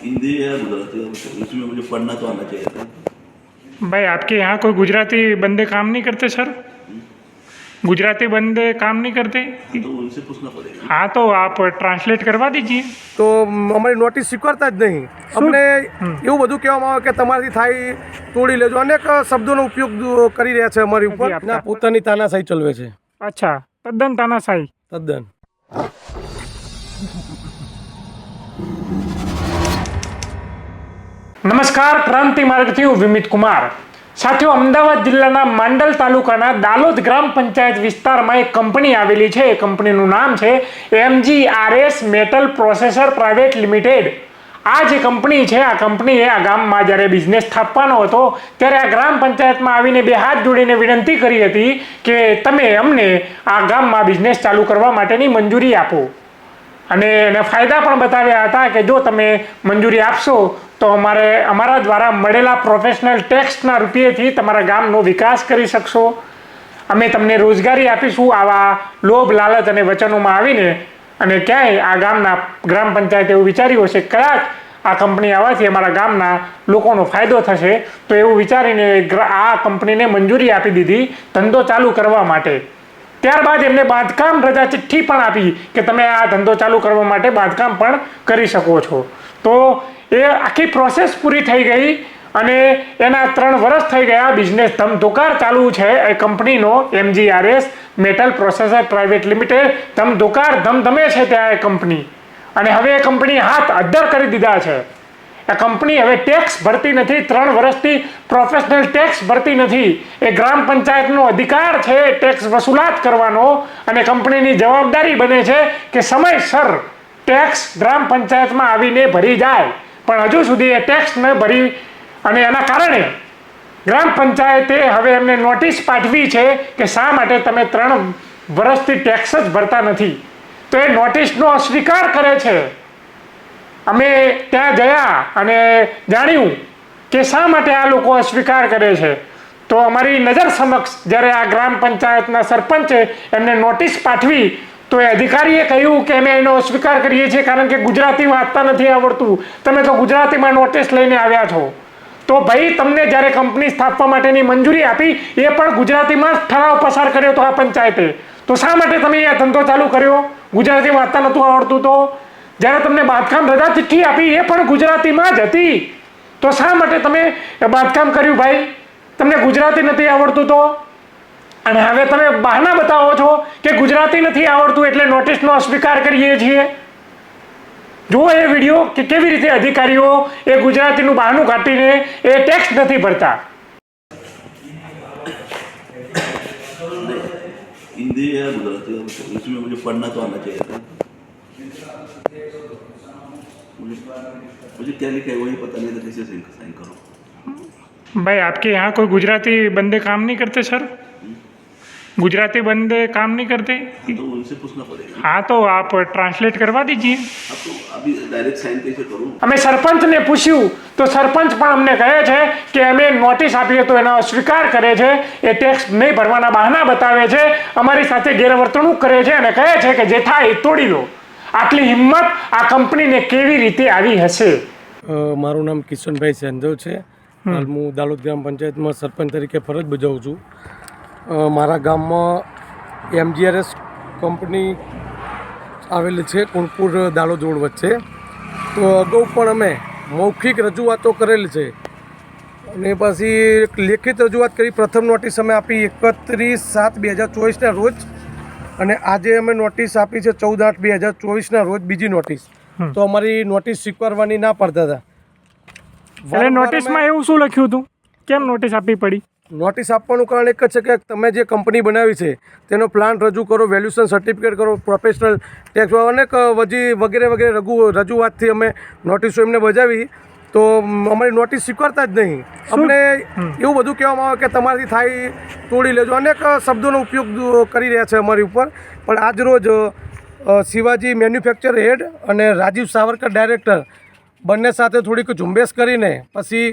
हिंदी या गुजराती इसमें मुझे पढ़ना तो आना चाहिए था। भाई आपके यहाँ कोई गुजराती बंदे काम नहीं करते सर? गुजराती बंदे काम नहीं करते? तो उनसे पूछना पड़ेगा। हाँ तो आप ट्रांसलेट करवा दीजिए। તો અમારી નોટિસ સ્વીકારતા જ નહીં. અમને એવું બધું કહેવામાં આવે કે તમારાથી થાય તોડી લેજો. અનેક શબ્દોનો ઉપયોગ કરી રહ્યા છે અમારી ઉપર. ના, પોતાની તાનાશાહી ચલાવે છે અચ્છા, તદ્દન તાનાશાહી. તદ્દન. નમસ્કાર, ક્રાંતિ માર્ગથી હું વિમિત કુમાર. સાથીઓ, અમદાવાદ જિલ્લાના માંડલ તાલુકાના દાલોદ ગ્રામ પંચાયત વિસ્તારમાં એક કંપની આવેલી છે. એ કંપનીનું નામ છે MGRS metal processor private limited. આ જે કંપની છે, આ કંપનીએ આ ગામમાં જ્યારે બિઝનેસ સ્થાપવાનો હતો ત્યારે આ ગ્રામ પંચાયતમાં આવીને બે હાથ જોડીને વિનંતી કરી હતી કે તમે અમને આ ગામમાં બિઝનેસ ચાલુ કરવા માટેની મંજૂરી આપો. અને એને ફાયદા પણ બતાવ્યા હતા કે જો તમે મંજૂરી આપશો તો અમારા દ્વારા મળેલા પ્રોફેશનલ ટેક્સના રૂપિયેથી તમારા ગામનો વિકાસ કરી શકશો. અમે તમને રોજગારી આપીશું. આવા લોભ લાલચ અને વચનોમાં આવીને અને ક્યાંય આ ગામના ગ્રામ પંચાયત એવું વિચાર્યું હશે કદાચ આ કંપની આવવાથી અમારા ગામના લોકોનો ફાયદો થશે, તો એવું વિચારીને આ કંપનીને મંજૂરી આપી દીધી ધંધો ચાલુ કરવા માટે. ત્યારબાદ એમને બાંધકામ રજા ચિઠ્ઠી પણ આપી કે તમે આ ધંધો ચાલુ કરવા માટે બાંધકામ પણ કરી શકો છો. તો એ આખી પ્રોસેસ પૂરી થઈ ગઈ અને એના 3 વર્ષ થઈ ગયા. બિઝનેસ ધમધોકાર ચાલુ છે એ કંપનીનો MGRS metal processor private limited. ધમધોકાર ધમધમે છે ત્યાં એ કંપની. અને હવે એ કંપની હાથ અદ્ધર કરી દીધા છે. આ કંપની હવે ટેક્સ ભરતી નથી. 3 વર્ષથી પ્રોફેશનલ ટેક્સ ભરતી નથી. એ ગ્રામ પંચાયતનો અધિકાર છે ટેક્સ વસૂલાત કરવાનો અને કંપનીની જવાબદારી બને છે કે સમયસર ટેક્સ ગ્રામ પંચાયતમાં આવીને ભરી જાય. પણ હજુ સુધી એ ટેક્સ ન ભરી અને એના કારણે ગ્રામ પંચાયતે હવે એમને નોટિસ પાઠવી છે કે શા માટે તમે 3 વર્ષથી ટેક્સ જ ભરતા નથી. તો એ નોટિસનો અસ્વીકાર કરે છે. અમે ત્યાં ગયા અને જાણ્યું કે શા માટે આ લોકો અસ્વીકાર કરે છે. તો અમારી નજર સમક્ષ જ્યારે આ ગ્રામ પંચાયતના સરપંચે એમને નોટિસ પાઠવી તો એ અધિકારીએ કહ્યું કે અમે એનો અસ્વીકાર કરીએ છીએ કારણ કે ગુજરાતી વાંચતા નથી આવડતું. તમે તો ગુજરાતીમાં નોટિસ લઈને આવ્યા છો. તો ભાઈ, તમને જ્યારે કંપની સ્થાપવા માટેની મંજૂરી આપી એ પણ ગુજરાતીમાં જ ઠરાવ પસાર કર્યો તો આ પંચાયતે. તો શા માટે તમે આ ધંધો ચાલુ કર્યો? ગુજરાતી વાંચતા નહોતું આવડતું તો? જ્યારે તમને બાંધકામ રજા ચિઠ્ઠી આપી એ પણ ગુજરાતીમાં જ હતી. તો શા માટે તમે બાંધકામ કર્યું ભાઈ? તમને ગુજરાતી નથી આવડતું તો? અને હવે તમે બહાના બતાવો છો કે ગુજરાતી નથી આવડતું એટલે નોટિસનો અસ્વીકાર કરીએ છીએ. જુઓ એ વિડીયો કે કેવી રીતે અધિકારીઓ એ ગુજરાતીનું બહાનું કાઢીને એ ટેક્સ નથી ભરતા. हिंदी या गुजराती इसमें मुझे पढ़ना तो आना चाहिए था। मुझे क्या लिखा है वही पता नहीं था, कैसे साइन करो। भाई आपके यहाँ कोई गुजराती बंदे काम नहीं करते सर? गुजराती बंदे काम नहीं करते? तो उनसे पूछना पड़ेगा। हाँ तो आप ट्रांसलेट करवा दीजिए। अब तो अभी डायरेक्ट साइन कैसे करूँ? અમે સરપંચને પૂછ્યું તો સરપંચ પણ અમને કહે છે કે અમે નોટિસ આપીએ તો એનો અસ્વીકાર કરે છે. એ ટેક્સ નહીં ભરવાના બહાના બતાવે છે, અમારી સાથે ગેરવર્તણૂક કરે છે અને કહે છે કે જે થાય એ તોડી લો. આટલી હિંમત આ કંપનીને કેવી રીતે આવી હશે? મારું નામ કિશનભાઈ સેંધવ છે. હાલ હું દાલોદ ગ્રામ પંચાયતમાં સરપંચ તરીકે ફરજ બજાવું છું. મારા ગામમાં MGRS કંપની આવેલી છે કુણપુર દાલોદ રોડ વચ્ચે. તો અગાઉ પણ અમે મૌખિક રજૂઆતો કરેલી છે અને પછી એક લેખિત રજૂઆત કરી. પ્રથમ નોટિસ અમે આપી 31/7/2024ના રોજ અને આજે અમે નોટિસ આપી છે 14/8/2024ના રોજ બીજી નોટિસ. તો અમારી નોટિસ સ્વીકારવાની ના પડતા હતા. એટલે નોટિસમાં એવું શું લખ્યું હતું? કેમ નોટિસ આપવી પડી? નોટિસ આપવાનું કારણ એક જ છે કે તમે જે કંપની બનાવી છે તેનો પ્લાન રજૂ કરો, વેલ્યુએશન સર્ટિફિકેટ કરો, પ્રોફેશનલ ટેક્સ અનેક વગેરે વગેરે રજૂઆતથી અમે નોટિસો એમને બજાવી. તો અમારી નોટિસ સ્વીકારતા જ નહીં. અમને એવું બધું કહેવામાં આવે કે તમારાથી થાય તોડી લેજો. અનેક શબ્દોનો ઉપયોગ કરી રહ્યા છે અમારી ઉપર. પણ આજ રોજ શિવાજી મેન્યુફેક્ચર હેડ અને રાજીવ સાવરકર ડાયરેક્ટર બંને સાથે થોડીક ઝુંબેશ કરીને પછી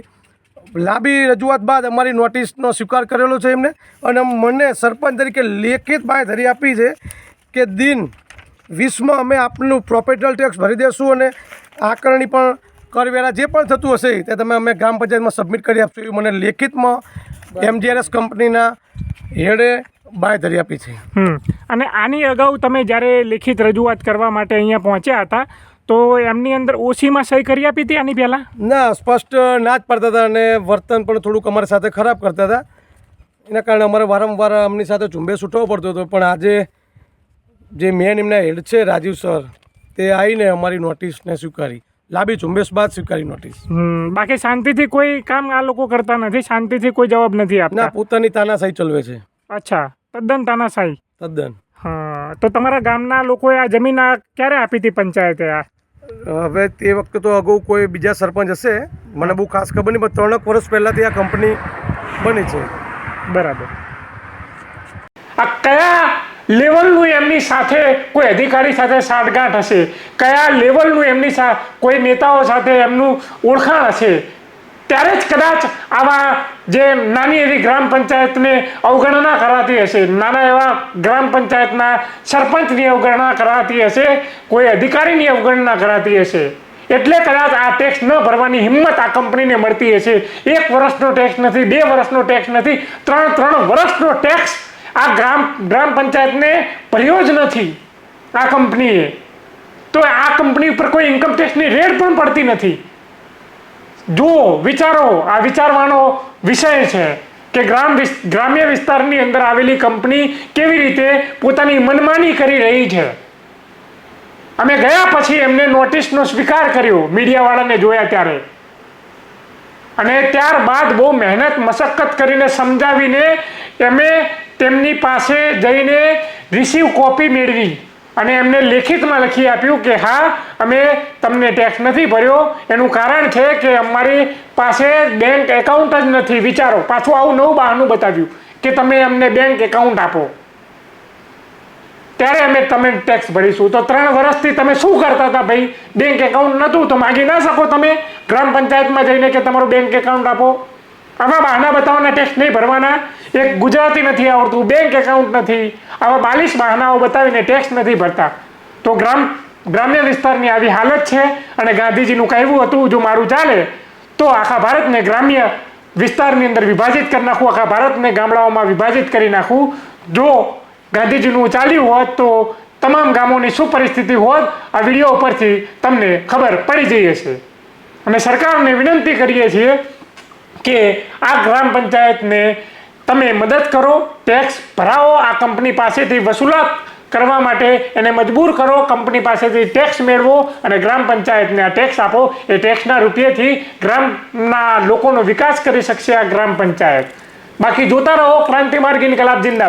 લાંબી રજૂઆત બાદ અમારી નોટિસનો સ્વીકાર કરેલો છે એમને. અને મને સરપંચ તરીકે લેખિત બાંયધરી આપી છે કે દિન 20માં અમે આપનું પ્રોફેશનલ ટેક્સ ભરી દઈશું અને આકારણી પણ કરવેરા જે પણ થતું હશે તે તમે અમે ગ્રામ પંચાયતમાં સબમિટ કરી આપશું એવું મને લેખિતમાં MGRS કંપનીના હેડે બાંયધરી આપી છે. અને આની અગાઉ તમે જ્યારે લેખિત રજૂઆત કરવા માટે અહીંયા પહોંચ્યા હતા તો એમની અંદર ઓસીમાં સહી કરી આપી હતી આની પહેલાં? ના, સ્પષ્ટ ના જ પાડતા હતા અને વર્તન પણ થોડુંક અમારી સાથે ખરાબ કરતા હતા. એના કારણે અમારે વારંવાર એમની સાથે ઝુંબેશ ઉઠાવવો પડતો હતો. પણ આજે જે મેન એમના હેડ છે રાજીવ સર, તે આવીને અમારી નોટિસને સ્વીકારી, લાંબી ઝુંબેશ બાદ સ્વીકારી નોટિસ. બાકી શાંતિથી કોઈ કામ આ લોકો કરતા નથી, શાંતિથી કોઈ જવાબ નથી આપતા? ના, પોતાની તાનાશાહી ચલવે છે. અચ્છા, તદ્દન તાનાશાહી. તદ્દન. હા, તો તમારા ગામના લોકોએ આ જમીન ક્યારે આપી હતી પંચાયતે? હવે તે વખતે તો અગાઉ કોઈ બીજા સરપંચ હશે, મને બહુ ખાસ ખબર નહીં, પણ 3 વર્ષ પહેલાંથી આ કંપની બની છે. બરાબર. આ કયા લેવલનું એમની સાથે કોઈ અધિકારી સાથે સાંઠગાંઠ હશે? કયા લેવલનું એમની સાથે કોઈ નેતાઓ સાથે એમનું ઓળખાણ હશે? ત્યારે જ કદાચ આવા જે નાની એવી ગ્રામ પંચાયતને અવગણના કરાતી હશે, નાના એવા ગ્રામ પંચાયતના સરપંચની અવગણના કરાતી હશે, કોઈ અધિકારીની અવગણના કરાતી હશે. એટલે કદાચ આ ટેક્સ ન ભરવાની હિંમત આ કંપનીને મળતી હશે. 1 વર્ષનો ટેક્સ નથી, 2 વર્ષનો ટેક્સ નથી, 3 વર્ષનો ટેક્સ આ ગ્રામ પંચાયતને ભર્યો જ નથી આ કંપનીએ. તો આ કંપની ઉપર કોઈ ઇન્કમ ટેક્સની રેડ પણ પડતી નથી. જુઓ, વિચારો, આ વિચારવાનો વિષય છે કે ગ્રામ્ય વિસ્તારની અંદર આવેલી કંપની કેવી રીતે પોતાની મનમાની કરી રહી છે. અમે ગયા પછી એમને નોટિસનો સ્વીકાર કર્યો મીડિયાવાળાને જોયા ત્યારે, અને ત્યારબાદ બહુ મહેનત મશક્કત કરીને સમજાવીને અમે તેમની પાસે જઈને રિસીવ કોપી મેળવી અને એમને લેખિતમાં લખી આપ્યું કે હા, અમે તમને ટેક્સ નથી ભર્યો, એનું કારણ છે કે અમારી પાસે બેંક એકાઉન્ટ જ નથી. વિચારો, પાછું આવું નવું બહાનું બતાવ્યું કે તમે અમને બેંક એકાઉન્ટ આપો ત્યારે અમે તમે ટેક્સ ભરીશું. તો 3 વર્ષથી તમે શું કરતા હતા ભાઈ? બેંક એકાઉન્ટ નહોતું તો માગી ના શકો તમે ગ્રામ પંચાયતમાં જઈને કે તમારું બેંક એકાઉન્ટ આપો? આવા બહાના બતાવવાના ટેક્સ નહીં ભરવાના. એક ગુજરાતી નથી આવડતું, બેંક એકાઉન્ટ નથી, આવા 42 બહાનાઓ બતાવીને ટેક્સ નથી ભરતા. તો ગ્રામ્ય વિસ્તારની આવી હાલત છે. અને ગાંધીજીનું કહેવું હતું, જો મારું ચાલે તો આખા ભારતને ગ્રામ્ય વિસ્તારની અંદર વિભાજિત કરી નાખું, આખા ભારતને ગામડાઓમાં વિભાજિત કરી નાખું. જો ગાંધીજીનું ચાલ્યું હોત તો તમામ ગામોની શું પરિસ્થિતિ હોત આ વિડીયો ઉપરથી તમને ખબર પડી જઈ હશે. અને સરકારને વિનંતી કરીએ છીએ કે આ ગ્રામ પંચાયતને તમે મદદ કરો, ટેક્સ ભરાવો, આ કંપની પાસેથી વસૂલાત કરવા માટે એને મજબૂર કરો, કંપની પાસેથી ટેક્સ મેળવો અને ગ્રામ પંચાયતને આ ટેક્સ આપો. એ ટેક્સના રૂપિયાથી ગ્રામના લોકોનો વિકાસ કરી શકશે આ ગ્રામ પંચાયત. બાકી જોતા રહો ક્રાંતિ માર્ગ ઇન્કલાબ જિંદાબાદ.